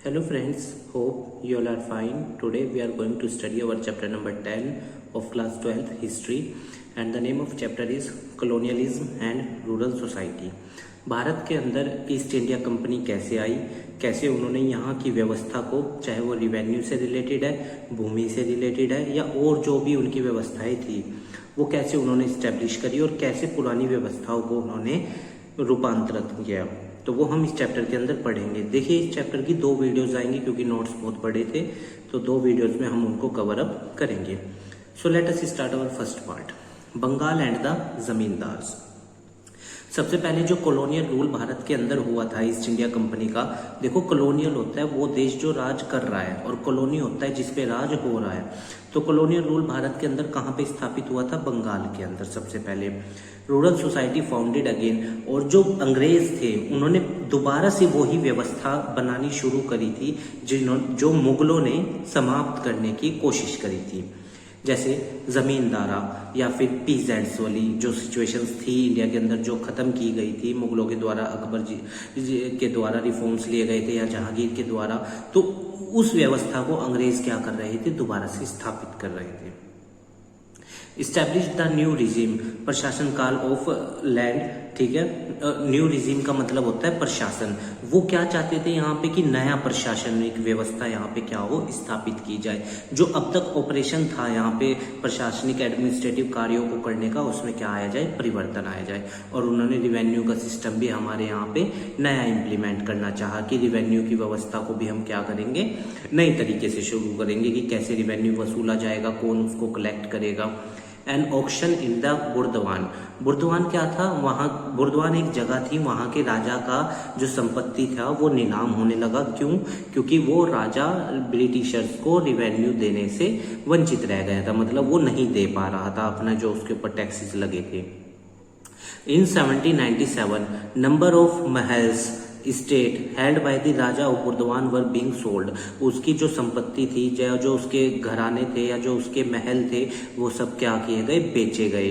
Hello friends, hope you all are fine. Today we are going to study our chapter number 10 of class 12th history and the name of chapter is colonialism and rural society. Bharat के अंदर east India company कैसे आई, कैसे उन्होंने यहाँ की व्यवस्था को, चाहे वो रिवेन्यू से रिलेटेड है, भूमि से रिलेटेड है या और जो भी उनकी व्यवस्थाएं थी वो कैसे उन्होंने इस्टेब्लिश करी और कैसे पुरानी व्यवस्थाओं को उन्होंने रूपांतरित किया, तो वो हम इस चैप्टर के अंदर पढ़ेंगे। देखिए इस चैप्टर की 2 वीडियोस आएंगी क्योंकि नोट्स बहुत बड़े थे, तो 2 वीडियोस में हम उनको कवर अप करेंगे। So let us start our first part, Bengal and the zamindars. सबसे पहले जो कॉलोनियल रूल भारत के अंदर हुआ था ईस्ट इंडिया कंपनी का, देखो कॉलोनियल होता है वो देश जो राज कर रहा है और कॉलोनी होता है जिसपे राज हो रहा है। तो कॉलोनियल रूल भारत के अंदर कहाँ पे स्थापित हुआ था? बंगाल के अंदर सबसे पहले। रूरल सोसाइटी फाउंडेड अगेन, और जो अंग्रेज थे उन्होंने दोबारा से वही व्यवस्था बनानी शुरू करी थी जो मुगलों ने समाप्त करने की कोशिश करी थी, जैसे जमींदारा या फिर पीजेंट्स वाली जो सिचुएशंस थी इंडिया के अंदर जो खत्म की गई थी मुगलों के द्वारा, अकबर जी के द्वारा रिफॉर्म्स लिए गए थे या जहांगीर के द्वारा, तो उस व्यवस्था को अंग्रेज क्या कर रहे थे? दोबारा से स्थापित कर रहे थे। इस्टेब्लिश द न्यू रिजीम, प्रशासन काल ऑफ लैंड, ठीक है। न्यू रिजीम का मतलब होता है प्रशासन। वो क्या चाहते थे यहाँ पे कि नया प्रशासनिक व्यवस्था यहाँ पे क्या हो, स्थापित की जाए। जो अब तक ऑपरेशन था यहाँ पे प्रशासनिक एडमिनिस्ट्रेटिव कार्यों को करने का, उसमें क्या आया जाए? परिवर्तन आया जाए। और उन्होंने रिवेन्यू का सिस्टम भी हमारे यहाँ पे नया इम्प्लीमेंट करना चाहा कि रिवेन्यू की व्यवस्था को भी हम क्या करेंगे, नई तरीके से शुरू करेंगे कि कैसे रिवेन्यू वसूला जाएगा, कौन उसको कलेक्ट करेगा। And auction in the Burdwan. Burdwan क्या था? वहां बुर्दवान एक जगह थी, वहां के राजा का जो संपत्ति था वो नीलाम होने लगा। क्यों? क्योंकि वो राजा ब्रिटिशर्स को रिवेन्यू देने से वंचित रह गया था, मतलब वो नहीं दे पा रहा था अपना जो उसके ऊपर टैक्सेस लगे थे। In 1797 number of mahals estate held by the raja of Burdwan were being sold. उसकी जो संपत्ति थी, जो उसके घराने थे या जो उसके महल थे, वो सब क्या किए गए? बेचे गए।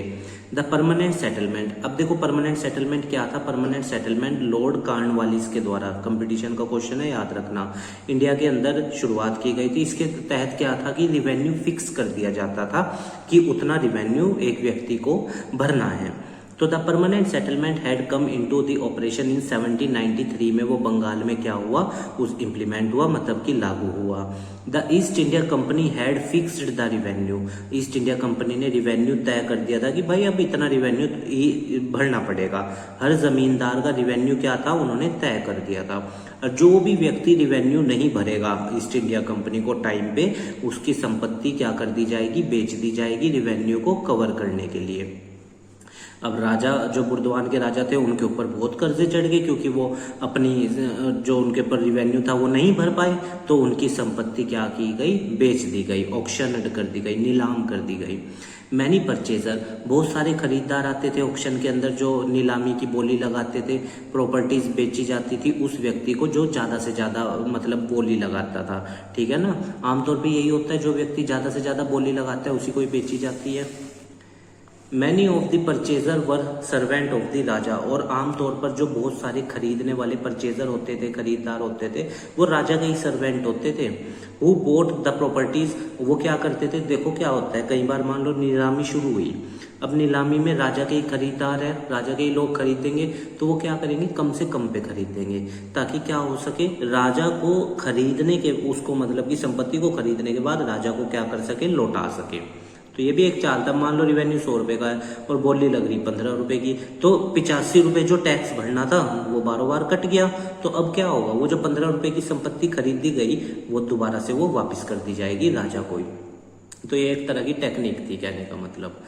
The permanent settlement. अब देखो परमानेंट सेटलमेंट क्या था? परमानेंट सेटलमेंट लॉर्ड कॉर्नवालिस के द्वारा, कंपटीशन का क्वेश्चन है याद रखना, इंडिया के अंदर शुरुआत की गई थी। इसके तहत क्या था कि रिवेन्यू फिक्स कर दिया जाता था कि उतना रिवेन्यू एक व्यक्ति को भरना है। तो the permanent settlement had come into the operation in 1793 में वो बंगाल में क्या हुआ? उस इम्प्लीमेंट हुआ, मतलब कि लागू हुआ। The East India company had fixed the revenue. East India Company ने रिवेन्यू तय कर दिया था कि भाई अब इतना रिवेन्यू भरना पड़ेगा। हर जमींदार का रिवेन्यू क्या था? उन्होंने तय कर दिया था। और जो भी व्यक्ति रिवेन्यू नहीं भरेगा ईस्ट इंडिया कंपनी को टाइम पे, उसकी संपत्ति क्या कर दी जाएगी? बेच दी जाएगी रिवेन्यू को कवर करने के लिए। अब राजा जो बुर्दवान के राजा थे उनके ऊपर बहुत कर्जे चढ़ गए क्योंकि वो अपनी जो उनके ऊपर रिवेन्यू था वो नहीं भर पाए, तो उनकी संपत्ति क्या की गई? बेच दी गई, ऑक्शन कर दी गई, नीलाम कर दी गई। मैनी परचेजर, बहुत सारे खरीदार आते थे ऑक्शन के अंदर जो नीलामी की बोली लगाते थे, प्रॉपर्टीज बेची जाती थी उस व्यक्ति को जो ज्यादा से ज्यादा मतलब बोली लगाता था, ठीक है ना। आमतौर पर यही होता है, जो व्यक्ति ज्यादा से ज्यादा बोली लगाता है उसी को ही बेची जाती है। Many of the purchaser were servant of the raja, और आमतौर पर जो बहुत सारे खरीदने वाले परचेजर होते थे, खरीदार होते थे, वो राजा के ही सर्वेंट होते थे। हु बोट द प्रॉपर्टीज, वो क्या करते थे? देखो क्या होता है, कई बार मान लो नीलामी शुरू हुई, अब नीलामी में राजा के ही खरीदार है, राजा के ही लोग खरीदेंगे, तो वो क्या करेंगे? कम से कम पे खरीदेंगे ताकि क्या हो सके, राजा को खरीदने के, उसको मतलब की संपत्ति को खरीदने के बाद राजा को क्या कर सके? लौटा सके। तो ये भी एक चाल था। मान लो रिवेन्यू 100 रुपए का है और बोली लग रही 15 रुपए की, तो 85 रुपए जो टैक्स भरना था वो बार बार कट गया। तो अब क्या होगा? वो जो 15 रुपए की संपत्ति खरीदी गई वो दोबारा से वो वापस कर दी जाएगी राजा को ही। तो ये एक तरह की टेक्निक थी कहने का मतलब।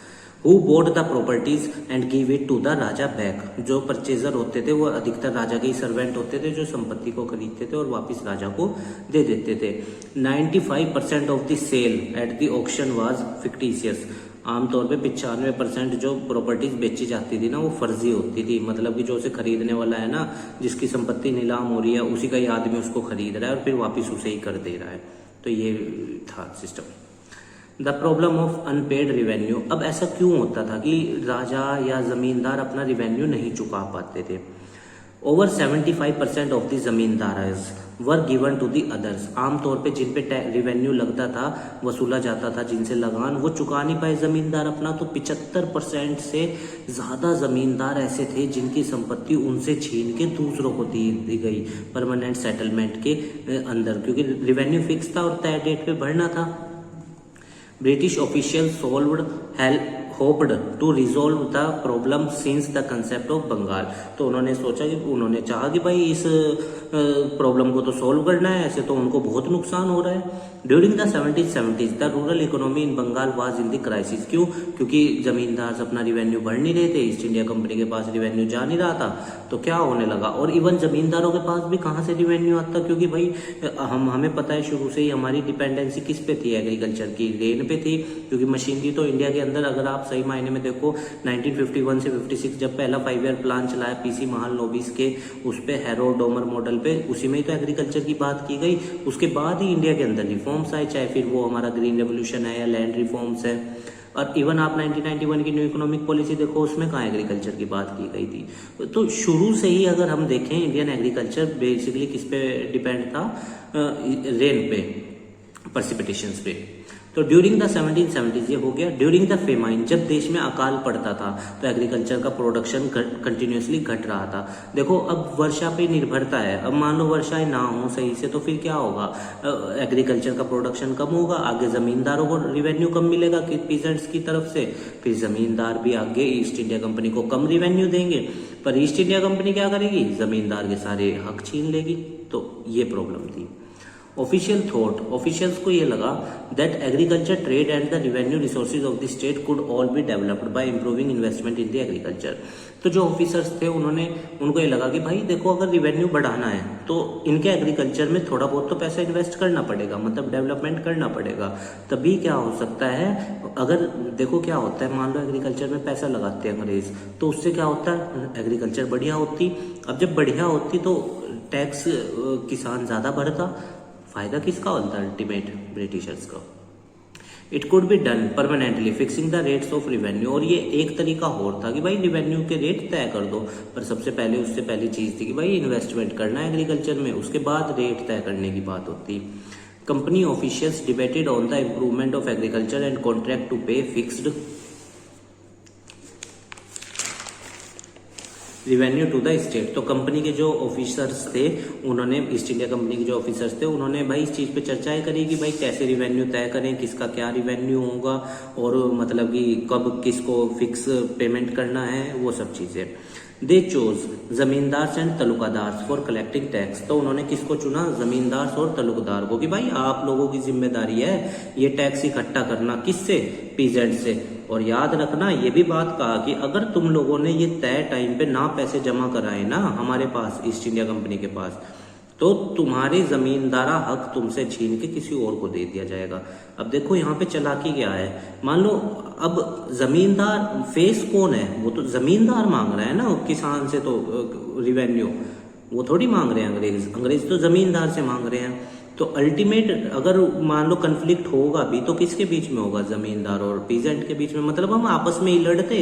Who bought the properties and give it to the raja back. जो परचेजर होते थे वो अधिकतर राजा के ही सर्वेंट होते थे जो संपत्ति को खरीदते थे और वापस राजा को दे देते थे। 95% of the sale at the auction was fictitious. आमतौर पे 95% जो प्रॉपर्टीज बेची जाती थी ना वो फर्जी होती थी, मतलब कि जो उसे खरीदने वाला है ना, जिसकी संपत्ति नीलाम हो रही है, उसी का ही आदमी उसको खरीद रहा है और फिर वापस उसे ही कर दे रहा है। तो ये था system. The problem of unpaired revenue. अब ऐसा क्यों होता था कि राजा या जमींदार अपना रिवेन्यू नहीं चुका पाते थे? Over 75% of the zamindar were given to the others. आमतौर पे जिन पे रिवेन्यू लगता था, वसूला जाता था, जिनसे लगान, वो चुका नहीं पाए जमींदार अपना, तो 75% से ज्यादा जमींदार ऐसे थे जिनकी संपत्ति उनसे छीन के दूसरों को दी गई परमानेंट सेटलमेंट के अंदर, क्योंकि रिवेन्यू फिक्स था और तय डेट पे भरना था। British official solved hoped to resolve the problem since the concept of Bengal. तो उन्होंने चाहा कि भाई इस प्रॉब्लम को तो सोल्व करना है, ऐसे तो उनको बहुत नुकसान हो रहा है। During the 1770s the rural economy in Bengal was in the crisis. क्यों? क्योंकि जमींदार अपना रिवेन्यू भर नहीं रहे थे, ईस्ट इंडिया कंपनी के पास रिवेन्यू जा नहीं रहा था, तो क्या होने लगा। और इवन जमींदारों के पास भी कहाँ से रिवेन्यू आता, क्योंकि भाई हमें पता है शुरू से ही हमारी डिपेंडेंसी किस पे थी, एग्रीकल्चर की, लेन पे थी। क्योंकि मशीनरी तो इंडिया के अंदर, अगर आप सही मायने में देखो, 1951 से 56 जब पहला 5 ईयर प्लान चलाया पीसी महालनोबिस के, उस पे हैरो डोमर मॉडल पे, उसी में ही तो एग्रीकल्चर की बात की गई। उसके बाद ही इंडिया के अंदर रिफॉर्म्स आए, चाहे फिर वो हमारा ग्रीन रेवोल्यूशन है या लैंड रिफॉर्म्स है। और इवन आप 1991 की न्यू इकोनॉमिक पॉलिसी देखो, उसमें कहाँ एग्रीकल्चर की बात की गई थी। तो शुरू से ही अगर हम देखें, इंडियन एग्रीकल्चर बेसिकली किस पे डिपेंड था, रेन पे, प्रेसिपिटेशंस पे। तो ड्यूरिंग द 1770s ये हो गया। ड्यूरिंग द फेमाइन, जब देश में अकाल पड़ता था तो एग्रीकल्चर का प्रोडक्शन कंटिन्यूसली घट रहा था। देखो अब वर्षा पे निर्भरता है, अब मान लो वर्षाएं ना हो सही से, तो फिर क्या होगा, एग्रीकल्चर का प्रोडक्शन कम होगा, आगे जमींदारों को रिवेन्यू कम मिलेगा कि पीजेंट्स की तरफ से, फिर जमींदार भी आगे ईस्ट इंडिया कंपनी को कम रिवेन्यू देंगे, पर ईस्ट इंडिया कंपनी क्या करेगी, जमींदार के सारे हक छीन लेगी। तो ये प्रॉब्लम थी। ऑफिशियल थॉट, ऑफिशियल्स को ये लगा that agriculture trade and the revenue resources of the state could all be developed by improving investment in the agriculture. तो जो ऑफिसर्स थे उनको ये लगा कि भाई देखो, अगर रिवेन्यू बढ़ाना है तो इनके एग्रीकल्चर में थोड़ा बहुत तो पैसा इन्वेस्ट करना पड़ेगा, मतलब डेवलपमेंट करना पड़ेगा, तभी क्या हो सकता है। अगर देखो क्या होता है, मान लो एग्रीकल्चर में पैसा लगाते हैं अंग्रेज, तो उससे क्या होता है, एग्रीकल्चर बढ़िया होती। अब जब बढ़िया होती तो टैक्स किसान ज्यादा भरता, फायदा किसका होता है, अल्टीमेट ब्रिटिशर्स का। It could be done permanently fixing the rates of revenue. और ये एक तरीका और था कि भाई रिवेन्यू के रेट तय कर दो, पर सबसे पहले उससे पहली चीज थी कि भाई इन्वेस्टमेंट करना है एग्रीकल्चर में, उसके बाद रेट तय करने की बात होती। Company officials debated on the improvement of agriculture and contract to pay fixed revenue to the state. तो कंपनी के जो ऑफिसर्स थे, उन्होंने, ईस्ट इंडिया कंपनी के जो ऑफिसर्स थे, उन्होंने भाई इस चीज पे चर्चाएं करी कि भाई कैसे रिवेन्यू तय करें, किसका क्या रिवेन्यू होगा, और मतलब कि कब किसको फिक्स पेमेंट करना है, वो सब चीजें। दे चोज जमींदार एंड तलुकादार फॉर कलेक्टिंग टैक्स। तो उन्होंने किसको चुना, जमींदार और तलुकदार को, कि भाई आप लोगों की जिम्मेदारी है ये टैक्स इकट्ठा करना, किससे, पीजेंट से। और याद रखना ये भी बात कहा कि अगर तुम लोगों ने ये तय टाइम पे ना पैसे जमा कराए ना हमारे पास, ईस्ट इंडिया कंपनी के पास, तो तुम्हारे जमींदारा हक तुमसे छीन के किसी और को दे दिया जाएगा। अब देखो यहाँ पे चालाकी क्या है, मान लो अब जमींदार फेस कौन है, वो तो जमींदार मांग रहा है ना किसान से, तो रिवेन्यू वो थोड़ी मांग रहे हैं अंग्रेज तो जमींदार से मांग रहे हैं। तो अल्टीमेट अगर मान लो कन्फ्लिक्ट होगा भी तो किसके बीच में होगा, जमींदार और पीजेंट के बीच में, मतलब हम आपस में ही लड़ते।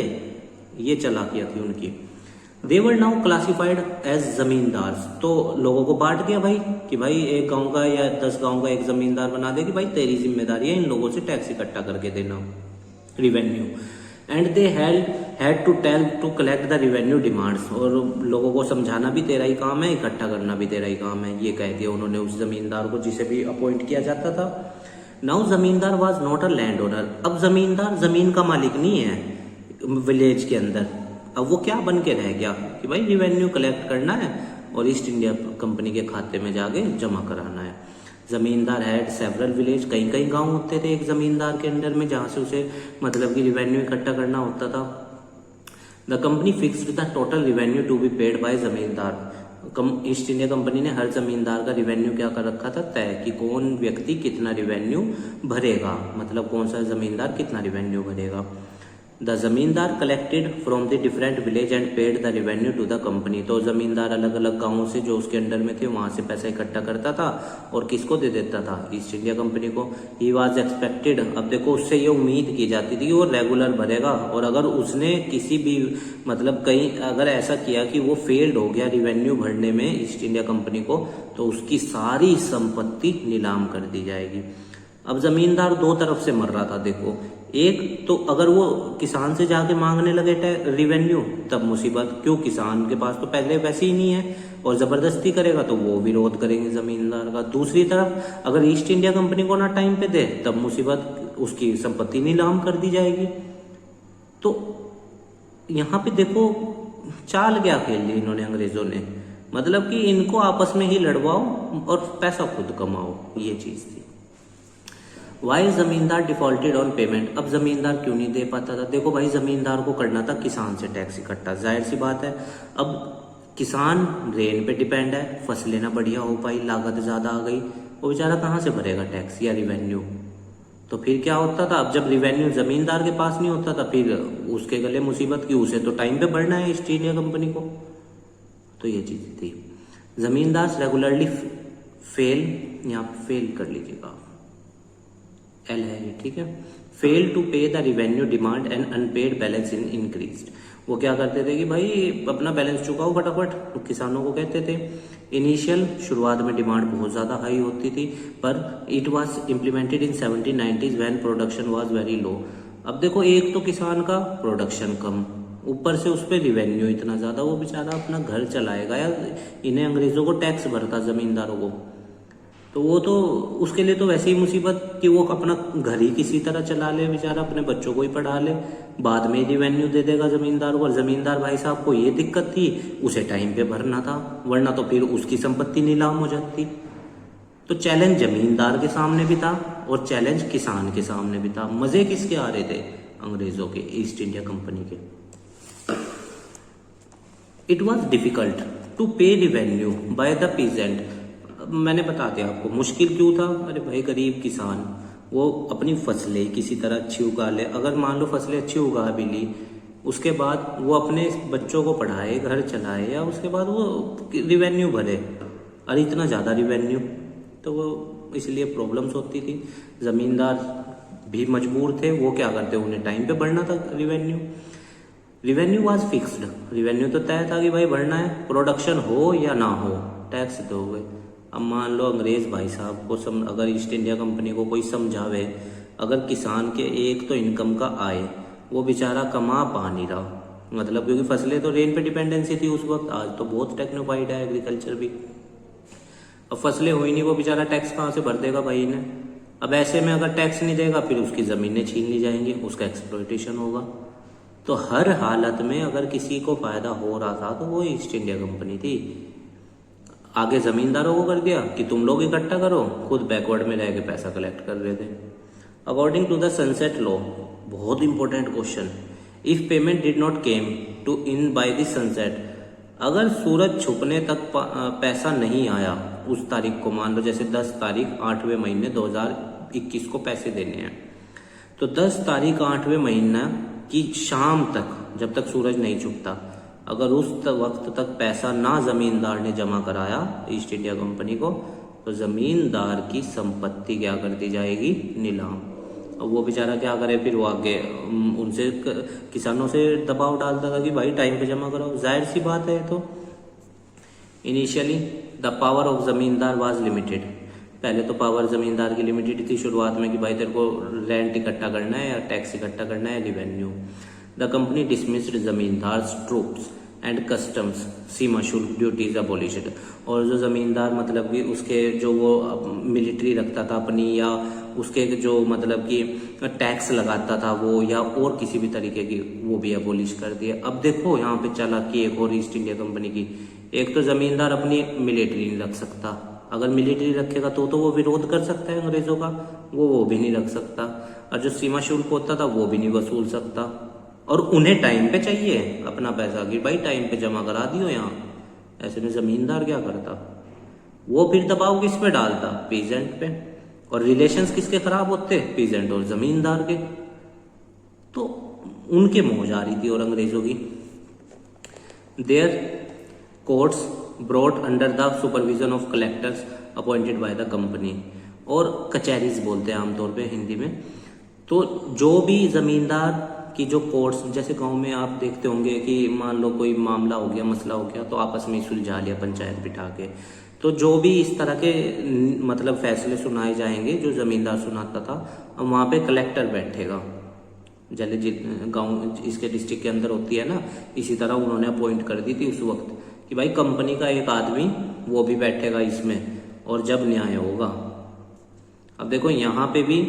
ये चालाकियां थी उनकी। दे वर नाउ क्लासिफाइड एज जमींदार। तो लोगों को बांट दिया भाई कि भाई एक गांव का या 10 गांव का एक जमींदार बना दे कि भाई तेरी जिम्मेदारी है इन लोगों से टैक्स इकट्ठा करके देना, revenue. And they had to tell to collect the revenue demands. और लोगों को समझाना भी तेरा ही काम है, इकट्ठा करना भी तेरा ही काम है, ये कह दिया उन्होंने उस जमींदार को जिसे भी अपॉइंट किया जाता था। नाउ जमींदार was not a land owner. अब जमींदार जमीन का मालिक नहीं है विलेज के अंदर, अब वो क्या बन के रह गया कि भाई रिवेन्यू कलेक्ट करना है और ईस्ट इंडिया कंपनी के खाते में जाके जमा कराना है। जमींदार हैड सेवरल विलेज, कई कई गांव होते थे एक जमींदार के अंडर में, जहां से उसे मतलब कि रिवेन्यू इकट्ठा करना होता था। The company fixed the total revenue to be paid by zamindar. East India Company ने हर जमींदार का रिवेन्यू क्या कर रखा था, तय, कि कौन व्यक्ति कितना रिवेन्यू भरेगा, मतलब कौन सा जमींदार कितना रिवेन्यू भरेगा। The zamindar collected from the different village and paid the revenue to the company. तो जमींदार अलग अलग गांवों से जो उसके अंडर में थे वहां से पैसा इकट्ठा करता था और किसको दे देता था, ईस्ट इंडिया कंपनी को। ही वाज एक्सपेक्टेड, अब देखो उससे ये उम्मीद की जाती थी कि वो रेगुलर भरेगा, और अगर उसने किसी भी मतलब कहीं अगर ऐसा किया कि वो फेल्ड हो गया रिवेन्यू भरने में ईस्ट इंडिया कंपनी को, तो उसकी सारी संपत्ति नीलाम कर दी जाएगी। अब जमींदार दो तरफ से मर रहा था देखो, एक तो अगर वो किसान से जाके मांगने लगे रिवेन्यू तब मुसीबत, क्यों, किसान के पास तो पहले वैसे ही नहीं है, और जबरदस्ती करेगा तो वो विरोध करेंगे जमींदार का। दूसरी तरफ अगर ईस्ट इंडिया कंपनी को ना टाइम पे दे तब मुसीबत, उसकी संपत्ति नीलाम कर दी जाएगी। तो यहाँ पे देखो चाल क्या खेल ली इन्होंने अंग्रेजों ने, मतलब कि इनको आपस में ही लड़वाओ और पैसा खुद कमाओ, ये चीज थी। वाई जमींदार डिफॉल्टेड ऑन पेमेंट, अब जमींदार क्यों नहीं दे पाता था, देखो भाई जमींदार को करना था किसान से टैक्स इकट्ठा, जाहिर सी बात है। अब किसान रेन पे डिपेंड है, फसलें ना बढ़िया हो पाई, लागत ज्यादा आ गई, वो बेचारा कहाँ से भरेगा टैक्स या रिवेन्यू। तो फिर क्या होता था, अब जब रिवेन्यू जमींदार के पास नहीं होता था फिर उसके गले मुसीबत की, उसे तो टाइम पे भरना है ईस्ट इंडिया कंपनी को। तो ये चीज थी। जमींदार रेगुलरली फेल, यहाँ फेल कर लीजिएगा, एल है ये, ठीक है। Fail to pay the revenue demand and unpaid balance in increased, वो क्या करते थे कि भाई अपना बैलेंस चुकाओ फटाफट, तो किसानों को कहते थे। इनिशियल शुरुआत में डिमांड बहुत ज्यादा हाई होती थी, पर it was implemented in 1790s when production was very low. अब देखो एक तो किसान का प्रोडक्शन कम, ऊपर से उस पर रिवेन्यू इतना ज्यादा, वो बेचारा अपना घर चलाएगा या इन्हें अंग्रेजों को टैक्स भरता जमींदारों को, तो वो तो उसके लिए तो वैसे ही मुसीबत कि वो अपना घर ही किसी तरह चला ले बेचारा, अपने बच्चों को ही पढ़ा ले, बाद में रिवेन्यू दे देगा जमींदार को। और जमींदार भाई साहब को ये दिक्कत थी, उसे टाइम पे भरना था, वरना तो फिर उसकी संपत्ति नीलाम हो जाती। तो चैलेंज जमींदार के सामने भी था और चैलेंज किसान के सामने भी था। मजे किसके आ रहे थे, अंग्रेजों के, ईस्ट इंडिया कंपनी के। इट वॉज डिफिकल्ट टू पे रिवेन्यू बाय द पीजेंट, मैंने बता दिया आपको मुश्किल क्यों था। अरे भाई गरीब किसान वो अपनी फसलें किसी तरह अच्छी उगा ले, अगर मान लो फसलें अच्छी उगा भी ली, उसके बाद वो अपने बच्चों को पढ़ाए, घर चलाए, या उसके बाद वो रिवेन्यू भरे, और इतना ज़्यादा रिवेन्यू, तो वो इसलिए प्रॉब्लम्स होती थी। ज़मींदार भी मजबूर थे, वो क्या करते, उन्हें टाइम पे भरना था revenue. Revenue was fixed, revenue तो तय था कि भाई भरना है, प्रोडक्शन हो या ना हो टैक्स दोगे। अब मान लो अंग्रेज भाई साहब को अगर ईस्ट इंडिया कंपनी को कोई समझावे, अगर किसान के एक तो इनकम का आए वो बेचारा कमा पा नहीं रहा, मतलब क्योंकि फसलें तो रेन पे डिपेंडेंसी थी उस वक्त, आज तो बहुत टेक्नोफाइड है एग्रीकल्चर भी। अब फसलें हुई नहीं, वो बेचारा टैक्स कहाँ से भर देगा भाई ने। अब ऐसे में अगर टैक्स नहीं देगा फिर उसकी जमीनें छीन ली जाएंगी, उसका एक्सप्लॉयटेशन होगा। तो हर हालत में अगर किसी को फायदा हो रहा था तो वो ईस्ट इंडिया कंपनी थी। आगे जमींदारों को कर दिया कि तुम लोग इकट्ठा करो, खुद बैकवर्ड में रह के पैसा कलेक्ट कर रहे थे। According to the sunset law, बहुत important question, if payment did not came to in by the sunset, अगर सूरज छुपने तक पैसा नहीं आया उस तारीख को, मान लो जैसे 10 तारीख 8वें महीने 2021 को पैसे देने हैं, तो 10 तारीख 8वें महीना की शाम तक, जब तक सूरज नहीं छुपता, अगर उस वक्त तक पैसा ना जमींदार ने जमा कराया ईस्ट इंडिया कंपनी को, तो जमींदार की संपत्ति क्या कर दी जाएगी, नीलाम। अब वो बेचारा क्या करे, फिर वो आगे उनसे किसानों से दबाव डालता था कि भाई टाइम पे जमा कराओ, जाहिर सी बात है। तो इनिशियली द पावर ऑफ जमींदार वाज लिमिटेड, पहले तो पावर जमींदार की लिमिटेड थी शुरुआत में कि भाई तेरे को रेंट इकट्ठा करना है या टैक्स इकट्ठा करना है, revenue. The company dismissed zamindars troops and customs सीमा शुल्क ड्यूटीज अबॉलिश्ड, और जो जमींदार मतलब कि उसके जो वो मिलिट्री रखता था अपनी, या उसके जो मतलब कि टैक्स लगाता था वो, या और किसी भी तरीके की, वो भी अबॉलिश कर दिए। अब देखो यहाँ पे चालाकी एक और ईस्ट इंडिया कंपनी की, एक तो जमींदार अपनी मिलिट्री नहीं रख सकता, अगर मिलिट्री रखेगा तो वो विरोध कर सकता है अंग्रेजों का, वो भी नहीं रख सकता, और जो सीमा शुल्क होता था वो भी नहीं वसूल सकता, और उन्हें टाइम पे चाहिए अपना पैसा कि भाई टाइम पे जमा करा दियो यहाँ। ऐसे में जमींदार क्या करता, वो फिर दबाव किस पे डालता, पीजेंट पे, और रिलेशंस किसके खराब होते, पीजेंट और जमींदार के। तो उनके मुँह जा रही थी और अंग्रेजों की। Their courts brought under the supervision of collectors appointed by the company, और कचहरीज बोलते हैं आमतौर पे हिंदी में। तो जो भी जमींदार की जो कोर्ट्स, जैसे गांव में आप देखते होंगे कि मान लो कोई मामला हो गया, मसला हो गया, तो आपस में सुलझा लिया पंचायत बिठा के। तो जो भी इस तरह के मतलब फैसले सुनाए जाएंगे जो जमींदार सुनाता था, वहां पे कलेक्टर बैठेगा। जैसे गांव इसके डिस्ट्रिक्ट के अंदर होती है ना, इसी तरह उन्होंने अपॉइंट कर दी थी उस वक्त कि भाई कंपनी का एक आदमी वो भी बैठेगा इसमें, और जब न्याय होगा। अब देखो यहाँ पे भी